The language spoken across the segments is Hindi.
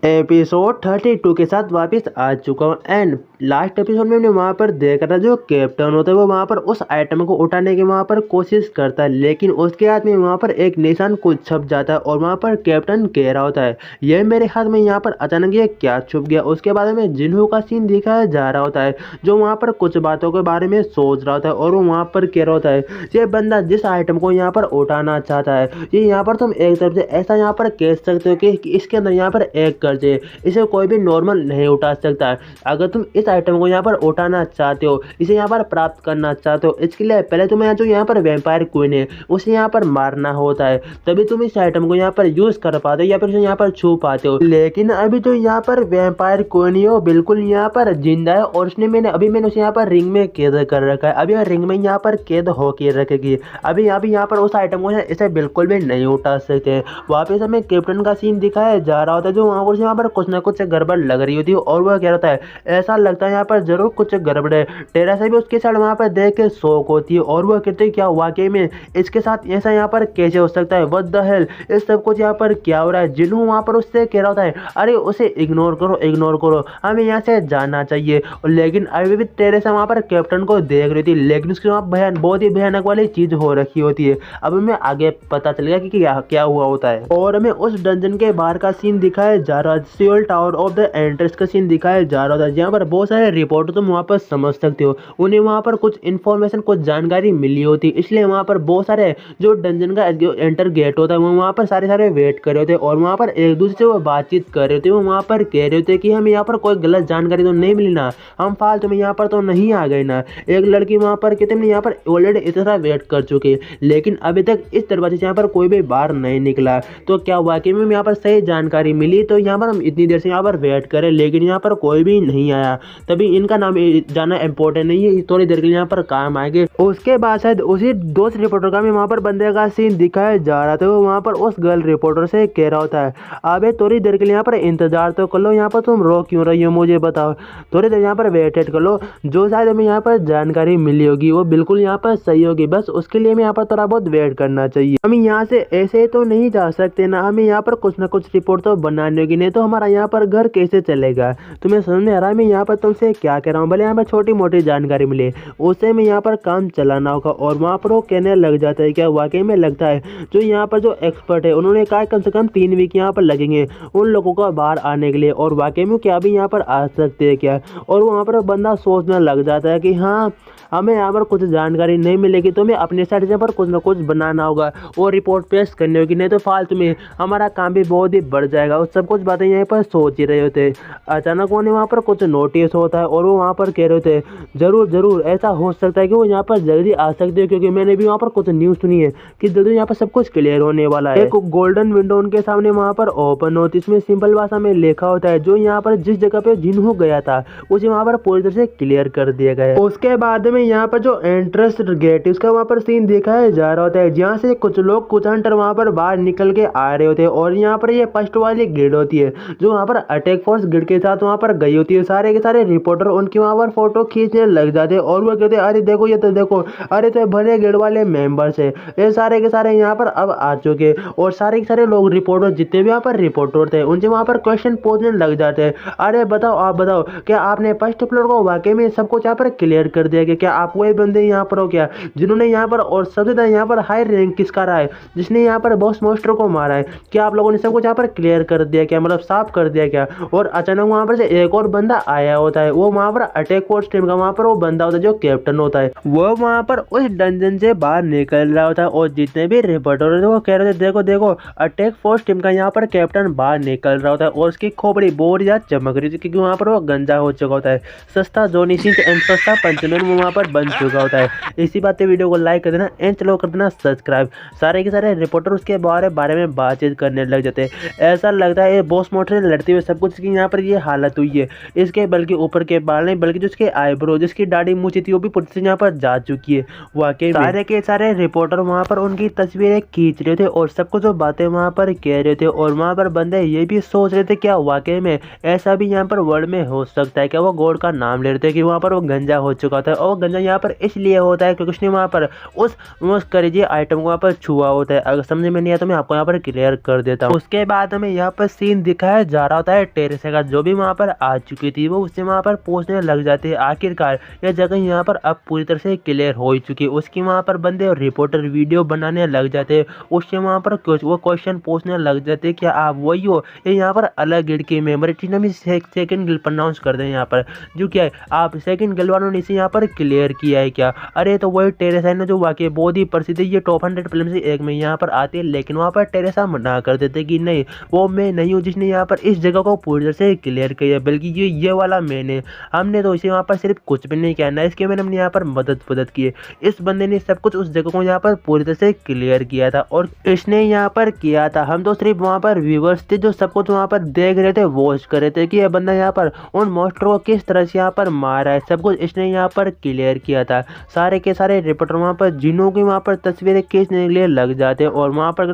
एपिसोड 32 के साथ वापस आ चुका हूँ। एंड लास्ट एपिसोड में हमने वहाँ पर देखा था जो कैप्टन होता है वो वहाँ पर उस आइटम को उठाने की वहाँ पर कोशिश करता है, लेकिन उसके हाथ में वहाँ पर एक निशान कुछ छप जाता है और वहाँ पर कैप्टन कह रहा होता है ये मेरे हाथ में यहाँ पर अचानक ये क्या छुप गया। उसके बाद में जिन्हों का सीन दिखाया जा रहा होता है जो वहाँ पर कुछ बातों के बारे में सोच रहा होता है और वो वहाँ पर कह रहा होता है ये बंदा जिस आइटम को यहाँ पर उठाना चाहता है ये यहाँ पर तुम एक तरफ से ऐसा यहाँ पर कह सकते हो कि इसके अंदर यहाँ पर एक कर्जे इसे कोई भी नॉर्मल नहीं उठा सकता। अगर तुम इस आइटम को यहाँ पर उठाना चाहते हो, इसे यहाँ पर प्राप्त करना चाहते हो, इसके लिए पहले तुम्हें जो यहाँ पर वैम्पायर क्वीन है उसे यहाँ पर मारना होता है, तभी तुम इस आइटम को यहाँ पर यूज कर पाते हो या फिर यहाँ पर छू पाते हो। लेकिन अभी जो यहाँ पर वैम्पायर क्वीन है वो बिल्कुल यहाँ पर जिंदा है और उसने मैंने उसे यहाँ पर रिंग में कैद कर रखा है। अभी रिंग में यहाँ पर कैद होके रखेगी। अभी यहाँ पर उस आइटम को इसे बिल्कुल भी नहीं उठा सकते। वापस हमें कैप्टन का सीन दिखाया जा रहा होता है जो यहाँ पर कुछ ना कुछ गड़बड़ लग रही होती है और वह कह रहा है ऐसा लगता है यहाँ पर जरूर कुछ गड़बड़ है। टेरा से भी उसके साथ वहाँ पर देख के शौक होती है और वह कहते हैं क्या वाकई में इसके साथ ऐसा यहाँ पर कैसे हो सकता है, व्हाट द हेल, इस सब कुछ यहाँ पर क्या हो रहा है। जिन्हों वहाँ पर उससे कह रहा होता है अरे उसे इग्नोर करो हमें यहाँ से जाना चाहिए। लेकिन अभी भी टेरेसा वहाँ पर कैप्टन को देख रही थी, लेकिन उसके वहाँ बहुत ही भयानक वाली चीज हो रखी होती है। अब हमें आगे पता चलेगा कि क्या हुआ होता है। और हमें उस डंजन के बाहर का सीन दिखाया जा रहा है, Seoul tower of the entrance का सीन दिखाया जा रहा था जहाँ पर बहुत सारे रिपोर्टर तुम वहाँ पर समझ सकते हो उन्हें वहाँ पर कुछ इन्फॉर्मेशन कुछ जानकारी मिली होती, इसलिए वहाँ पर बहुत सारे जो डंजन का एंटर गेट होता है वो वहाँ पर सारे वेट कर रहे होते और वहाँ पर एक दूसरे से वो बातचीत कर रहे थे। वो वहाँ पर कह रहे थे कि हमें यहाँ पर कोई गलत जानकारी तो नहीं मिली ना, हम फालतू में यहाँ पर तो नहीं आ गए ना। एक लड़की वहाँ पर कहते हैं यहाँ पर ऑलरेडी इतना वेट कर चुके लेकिन अभी तक इस दरवाजे से यहाँ पर कोई भी बाहर नहीं निकला, तो क्या वाकई में यहाँ पर सही जानकारी मिली? तो यहाँ पर हम इतनी देर से यहाँ पर वेट करें लेकिन यहाँ पर कोई भी नहीं आया, तभी इनका नाम जाना इम्पोर्टेंट नहीं है, थोड़ी देर के लिए यहाँ पर काम आएंगे। उसके बाद शायद उसी दोस्त रिपोर्टर का भी वहाँ पर बंदे का सीन दिखाया जा रहा था। वो वहाँ पर उस गर्ल रिपोर्टर से कह रहा होता है अबे थोड़ी देर के लिए यहाँ पर इंतजार तो कर लो, यहाँ पर तुम रो क्यों रही हो मुझे बताओ, थोड़ी देर यहाँ पर वेटेड कर लो, जो शायद हमें यहाँ पर जानकारी मिली होगी वो बिल्कुल यहाँ पर सही होगी, बस उसके लिए हमें यहाँ पर थोड़ा बहुत वेट करना चाहिए। हम यहाँ से ऐसे तो नहीं जा सकते ना, हमें यहाँ पर कुछ ना कुछ रिपोर्ट तो बनानी होगी, नहीं तो हमारा यहाँ पर घर कैसे चलेगा। तुम्हें समझ में आ रहा है मैं यहाँ पर तुमसे क्या कह रहा हूँ? भले यहाँ पर छोटी मोटी जानकारी मिले उससे में यहाँ पर काम चलाना होगा। और वहाँ पर वो कहने लग जाता है क्या वाकई में लगता है जो यहाँ पर जो एक्सपर्ट है उन्होंने कहा कम से कम 3 वीक यहाँ पर लगेंगे उन लोगों को बाहर आने के लिए, और वाकई में क्या भी यहाँ पर आ सकते हैं क्या? और वहाँ पर बंदा सोचने लग जाता है कि हाँ हमें यहाँ पर कुछ जानकारी नहीं मिलेगी तो हमें अपने साइड से पर कुछ ना कुछ बनाना होगा और रिपोर्ट पेश करनी होगी, नहीं तो फालतू में हमारा काम भी बहुत ही बढ़ जाएगा। और सब कुछ बातें यहाँ पर सोच ही रहे होते, अचानक उन्हें वहाँ पर कुछ नोटिस होता है और वो वहाँ पर कह रहे होते जरूर ऐसा हो सकता है कि वो यहाँ पर जल्दी आ सकते हो, क्योंकि मैंने भी वहाँ पर कुछ न्यूज़ सुनी है कि जल्दी यहाँ पर सब कुछ क्लियर होने वाला है। एक गोल्डन विंडो उनके सामने वहाँ पर ओपन होती है, इसमें सिंपल भाषा में लिखा होता है जो यहाँ पर जिस जगह पे जिन्हों गया था उसे वहाँ पर पूरी तरह से क्लियर कर दिया गया है। उसके बाद में यहाँ पर जो एंट्रेंस गेट है उसका वहाँ पर सीन दिखाया जा रहा होता है जहाँ से कुछ लोग कुछ हंटर वहाँ पर बाहर निकल के आ रहे होते हैं और यहाँ पर ये फर्स्ट वाली गिल्ड होती है जो वहाँ पर अटैक फोर्स गिल्ड के साथ वहाँ पर गई होती है। सारे के सारे रिपोर्टर उनकी वहाँ पर फोटो खींचने लग जाते हैं और वो कहते हैं अरे देखो ये तो देखो, अरे तो भले गिल्ड वाले मेंबर्स है ये सारे के सारे यहाँ पर अब आ चुके और सारे के सारे लोग रिपोर्टर जितने भी यहाँ पर रिपोर्टर थे उनसे वहाँ पर क्वेश्चन पूछने लग जाते हैं अरे बताओ आप बताओ क्या आपने फर्स्ट फ्लोर को वाकई में सब कुछ यहाँ पर क्लियर कर दिया गया? क्या आप वही बंदे यहाँ पर हो क्या जिन्होंने यहाँ पर और सबसे ज्यादा यहाँ पर हाई रैंक किसका रहा है जिसने यहाँ पर बॉस मोस्टर को मारा है? क्या आप लोगों ने सब कुछ यहाँ पर क्लियर कर दिया क्या, मतलब साफ कर दिया क्या? और अचानक वहाँ पर से एक और बंदा आया होता है, वो वहाँ पर अटैक फोर्स टीम का वहाँ पर वो बंदा होता है जो कैप्टन होता है, वो वहाँ पर उस डंजन से बाहर निकल रहा होता है और जितने भी रिपोर्टर होते वो कह रहे थे देखो अटैक फोर्स टीम का यहाँ पर कैप्टन बाहर निकल रहा होता है और उसकी खोपड़ी बहुत ज्यादा चमक रही थी क्योंकि वहाँ पर वो गंजा हो चुका होता है, सस्ता जॉनी सिंह एंड सस्ता पंचमैन वहाँ पर बन चुका होता है। इसी बात पे वीडियो को लाइक कर देना एंड चलो कर देना सब्सक्राइब। सारे के सारे रिपोर्टर उसके बारे में बातचीत करने लग जाते हैं। ऐसा लगता है ये बॉस मोटर लड़ते हुए सब कुछ की यहाँ पर ये हालत हुई है इसके, बल्कि ऊपर के बाल नहीं बल्कि जिसके आईब्रो जिसकी दाढ़ी मूछी थी वो भी पूरी से यहाँ पर जा चुकी है। वाकई सारे के सारे रिपोर्टर वहाँ पर उनकी तस्वीरें खींच रहे थे और सब कुछ जो बातें वहाँ पर कह रहे थे और वहाँ पर बंदे ये भी सोच रहे थे क्या वाकई में ऐसा भी यहाँ पर वर्ल्ड में हो सकता है क्या? वो गॉड का नाम ले रहे थे कि वहाँ पर वो गंजा हो चुका था और गंजा यहाँ पर इसलिए होता है क्योंकि उसने वहाँ पर उस करेजी आइटम को वहाँ पर छुआ होता है। अगर समझ में नहीं आया तो मैं आपको यहाँ पर क्लियर कर देता हूँ। उसके बाद हमें यहाँ पर सीन दिखाया जा रहा होता है टेरेसा का, जो भी वहाँ पर आ चुकी थी वो उससे वहाँ पर पूछने लग जाते हैं। आखिरकार यह जगह यहाँ पर अब पूरी तरह से क्लियर हो चुकी है। उसकी वहाँ पर बंदे और रिपोर्टर वीडियो बनाने लग जाते हैं, उससे वहाँ पर वो क्वेश्चन पूछने लग जाते हैं, क्या आप वही हो? ये यहाँ पर अलग गिल्ड के मेंबर सेकंड गिल्ड प्रोनाउंस कर दें यहाँ पर, जो क्या है आप सेकंड गिल्ड वालों ने इसे यहाँ पर क्लियर किया है क्या? अरे तो वही टेरेसा है ना, जो वाकई बहुत ही प्रसिद्ध है, ये टॉप 100 फिल्म से एक में यहाँ पर आती है। लेकिन वहाँ पर टेरेसा मना कर देते कि नहीं, वो मैं नहीं हूँ जिसने यहाँ पर इस जगह को पूरी तरह से क्लियर किया है, बल्कि ये वाला मैंने, हमने तो इसे वहाँ पर सिर्फ कुछ भी नहीं कहना है, इसके मैंने हमने यहाँ पर मदद की है। इस बंदे ने सब कुछ उस जगह को यहाँ पर पूरी तरह से क्लियर किया था और इसने यहाँ पर किया था। हम तो सिर्फ वहाँ पर व्यूवर्स थे जो सब कुछ वहाँ पर देख रहे थे, वॉच कर रहे थे कि यह बंदा यहाँ पर उन मॉन्स्टर को किस तरह से यहाँ पर मारा है, सब कुछ इसने यहाँ पर क्लियर किया था। सारे के सारे रिपोर्टर वहाँ पर जिनों की वहाँ पर तस्वीरें खींचने के लिए लग जाते हैं और वहाँ पर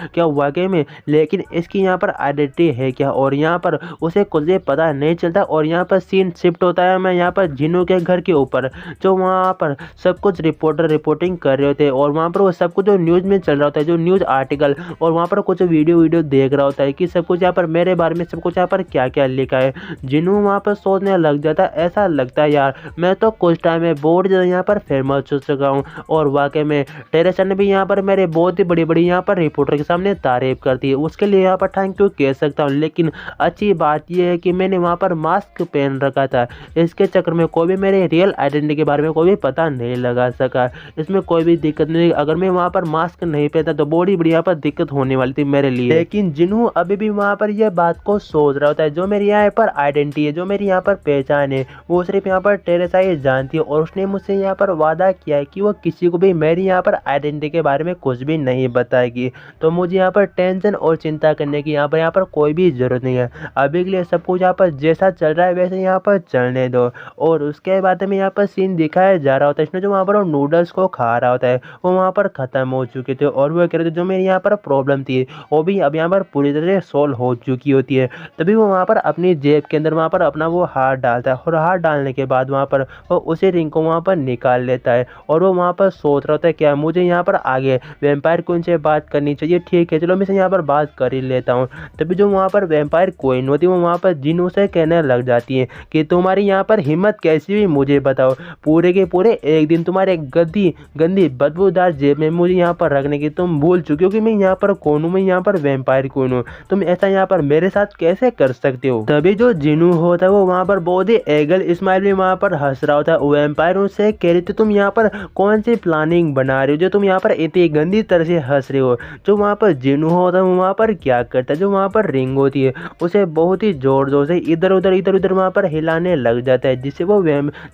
क्या वाकई में, लेकिन इसकी यहाँ पर आइडेंटिटी है क्या, और यहाँ पर उसे कुछ भी पता नहीं चलता। और यहाँ पर सीन शिफ्ट होता है मैं यहाँ पर जिनों के घर के ऊपर, जो वहाँ पर सब कुछ रिपोर्टर रिपोर्टिंग कर रहे होते हैं और वहाँ पर वो सब कुछ जो न्यूज़ में चल रहा होता है, जो न्यूज़ आर्टिकल, और वहाँ पर कुछ वीडियो देख रहा होता है कि सब कुछ यहाँ पर मेरे बारे में सब कुछ यहाँ पर क्या क्या लिखा है। जिनू वहाँ पर सोचने लग जाता है, ऐसा लगता है यार मैं तो कुछ टाइम में बहुत ज़्यादा यहाँ पर फेमस हो चुका हूँ। और वाकई में टेरेसा ने भी यहाँ पर मेरे बहुत ही बड़ी बड़ी यहाँ पर रिपोर्टर के सामने तारीफ करती है, उसके लिए यहाँ पर थैंक यू कह सकता हूँ। लेकिन अच्छी बात यह है कि मैंने वहाँ पर मास्क पहन रखा था, इसके चक्कर में कोई भी मेरे रियल आइडेंटिटी के बारे में कोई भी पता नहीं लगा सका। इसमें कोई भी दिक्कत नहीं, अगर मैं वहाँ पर मास्क नहीं पहनता तो बड़ी बड़ी यहाँ पर दिक्कत होने वाली थी मेरे लिए। लेकिन जिन्हू अभी भी वहाँ पर यह बात को सोच रहा होता है, जो मेरी यहाँ पर आइडेंटिटी है, जो मेरी यहाँ पर पहचान है, वो सिर्फ यहाँ पर टेरेसा ये जानती है। और उसने मुझसे यहाँ पर वादा किया है कि वो किसी को भी मेरी यहाँ पर आइडेंटिटी के बारे में कुछ भी नहीं बताएगी। तो मुझे यहाँ पर टेंशन और चिंता करने की यहाँ पर कोई भी ज़रूरत नहीं है। अभी के लिए सब कुछ यहाँ पर जैसा चल रहा है वैसे यहाँ पर चलने दो। और उसके बाद में यहाँ पर सीन दिखाया जा रहा होता है, इसमें जो वहाँ पर वो नूडल्स को खा रहा होता है वो वहाँ पर ख़त्म हो चुके थे और वो कह रहे थे जो मेरी यहाँ पर प्रॉब्लम थी वो भी अब यहाँ पर पूरी तरह से सॉल्व हो चुकी होती है। तभी वो वहाँ पर अपनी जेब के अंदर वहाँ पर अपना वो हाथ डालता है और हाथ डालने के बाद वहाँ पर वो उसी रिंग को वहाँ पर निकाल लेता है और वो वहाँ पर सोच रहा होता है क्या मुझे यहाँ पर आगे वैम्पायर क्वीन से बात करनी चाहिए, ठीक है चलो मैं से यहाँ पर बात कर ही लेता हूँ। तभी जो वहाँ पर वैम्पायर क्वीन होती है वो वहाँ पर जिन्नू से कहने लग जाती है कि तुम्हारी यहाँ पर हिम्मत कैसी हुई मुझे बताओ, पूरे के पूरे एक दिन तुम्हारे गंदी बदबूदार जेब में मुझे यहाँ पर रखने की, तुम भूल चुके हो कि मैं यहाँ पर कौन हूँ, मैं यहाँ पर वैम्पायर क्वीन हूँ, तुम ऐसा यहाँ पर मेरे साथ कैसे कर सकते हो। तभी जो जिन्नू होता है वो वहाँ पर बहुत ही एगल स्माइल में वहाँ पर हंस रहा होता है। वैम्पायर उससे कह रही थी तुम यहाँ पर कौन सी प्लानिंग बना रहे हो जो तुम यहाँ पर इतनी गंदी तरह से हंस रहे हो। जो वहाँ पर जिन्नू होता है वो वहाँ पर क्या करता है, जो वहाँ पर रिंग होती है उसे बहुत ही जोर जोर से इधर उधर वहाँ पर हिलाने लग जाता है, जिससे वो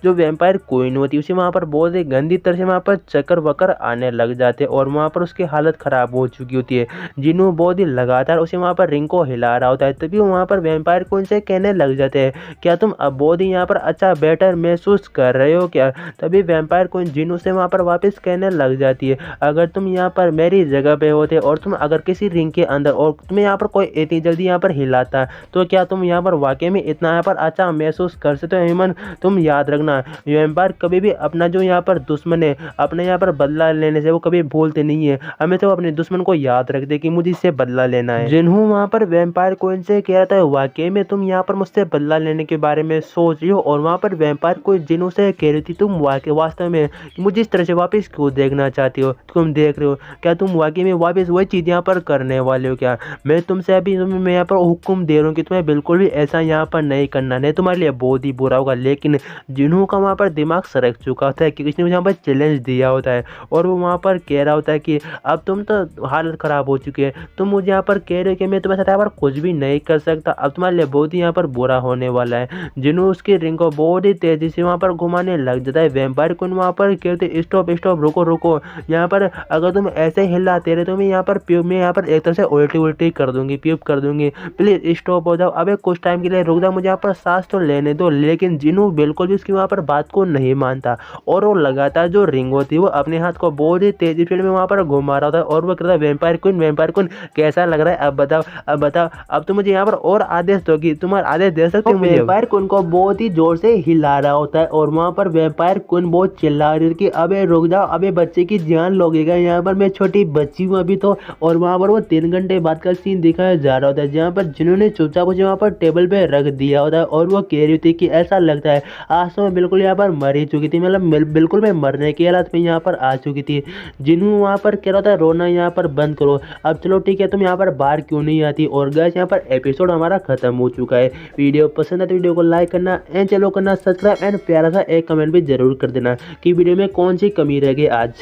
जो वैम्पायर क्वीन होती है उसे वहाँ पर बहुत ही गंदी तरह से वहाँ पर चक्कर वक्कर आने लग जाते हैं और वहाँ पर उसकी हालत ख़राब हो चुकी होती है। जिन्नू बहुत ही लगातार उसे वहाँ पर रिंग को हिला रहा होता है। तभी वो वहाँ पर वैम्पायर क्वीन से कहने लग जाते हैं क्या तुम अब बहुत ही यहाँ पर अच्छा बेटर महसूस कर रहे हो क्या। तभी वैम्पायर क्वीन जिन्नू से वहाँ पर वापस कहने लग जाती है अगर तुम यहाँ पर मेरी जगह पे होते और तुम अगर किसी रिंग के अंदर और तुम्हें यहाँ पर कोई इतनी जल्दी यहाँ पर हिलाता तो क्या तुम यहाँ पर वाकई में इतना यहाँ पर अच्छा महसूस कर सकते हो। ह्यूमन तुम याद रखना वैम्पायर कभी भी अपना जो यहाँ पर दुश्मन है अपने यहाँ पर बदला लेने से वो कभी भूलते नहीं है, हमें तो अपने दुश्मन को याद रखते कि मुझे इससे बदला लेना है। जिन्हों वहाँ पर वैम्पायर क्वीन से कह रहा था वाकई में तुम यहाँ पर मुझसे बदला लेने के बारे में सोच रही हो। और वहाँ पर वैम्पायर क्वीन जिन्हों से कह रही थी तुम वास्तव में मुझे इस तरह से वापस क्यों देखना चाहती हो, तुम देख रहे हो क्या तुम वाकई में वापस वही चीज़ यहाँ पर करने वाले हो क्या। मैं तुमसे अभी मैं यहाँ पर हुक्म दे रहा हूँ कि तुम्हें बिल्कुल भी ऐसा यहाँ पर नहीं करना, नहीं तुम्हारे लिए बहुत ही बुरा होगा। लेकिन जिन्हों का वहाँ पर दिमाग सरक चुका होता है कि किसी ने मुझे यहाँ पर चैलेंज दिया होता है और वो वहाँ पर कह रहा होता है कि अब तुम तो हालत ख़राब हो चुकी है, तुम मुझे यहाँ पर कह रहे हो कि मैं तुम्हारे साथ यहाँ पर कुछ भी नहीं कर सकता, अब तुम्हारे लिए बहुत ही यहाँ पर बुरा होने वाला है। जिन्हों उसकी रिंग को बहुत ही तेज़ी से वहाँ पर घुमाने लग जाता है। वैम्पायर क्वीन वहाँ पर कहते स्टॉप रुको यहाँ पर अगर तुम ऐसे हिलाते रहे तो मैं यहाँ पर एक तरह से उल्टी कर दूंगी, प्यूप कर दूंगी, प्लीज स्टॉप हो जाओ, अबे कुछ टाइम के लिए रुक जाओ, मुझे यहाँ पर सांस तो लेने दो। लेकिन जिन्हों बिल्कुल भी उसकी वहाँ पर बात को नहीं मानता और वो लगातार जो रिंग होती है वो अपने हाथ को बहुत ही तेजी फील्ड में वहाँ पर घुमा रहा था और वो कहता है वैम्पायर क्वीन कैसा लग रहा है, अब बताओ अब तुम मुझे यहाँ पर और आदेश दोगी, तुम्हारा आदेश दे सकते हो। वैम्पायर क्वीन को बहुत ही जोर से हिला रहा होता है और वहाँ पर वैम्पायर क्वीन बहुत चिल्ला रही है कि अबे रुक जाओ, अबे बच्चे की जान लोगेगा, यहाँ पर मैं छोटी बच्ची हूँ अभी तो। और वहाँ पर वो 3 घंटे बाद का सीन दिखाया जा रहा होता होता है जहाँ पर जिन्होंने चुपचाप उसे वहाँ पर टेबल पे रख दिया होता है और वो कह रही होती है कि ऐसा लगता है आज तो मैं बिल्कुल यहाँ पर मर ही चुकी थी, मतलब बिल्कुल मैं मरने की हालत में यहाँ पर आ चुकी थी। जिन्हों वहाँ पर कह रहा था रोना यहाँ पर बंद करो, अब चलो ठीक है तुम यहाँ पर बाहर क्यों नहीं आती। और गाइस यहाँ पर एपिसोड हमारा खत्म हो चुका है। वीडियो पसंद है तो वीडियो को लाइक करना एंड चलो करना सब्सक्राइब एंड प्यारा सा एक कमेंट भी जरूर कर देना कि वीडियो में कौन सी कमी रह गई आज।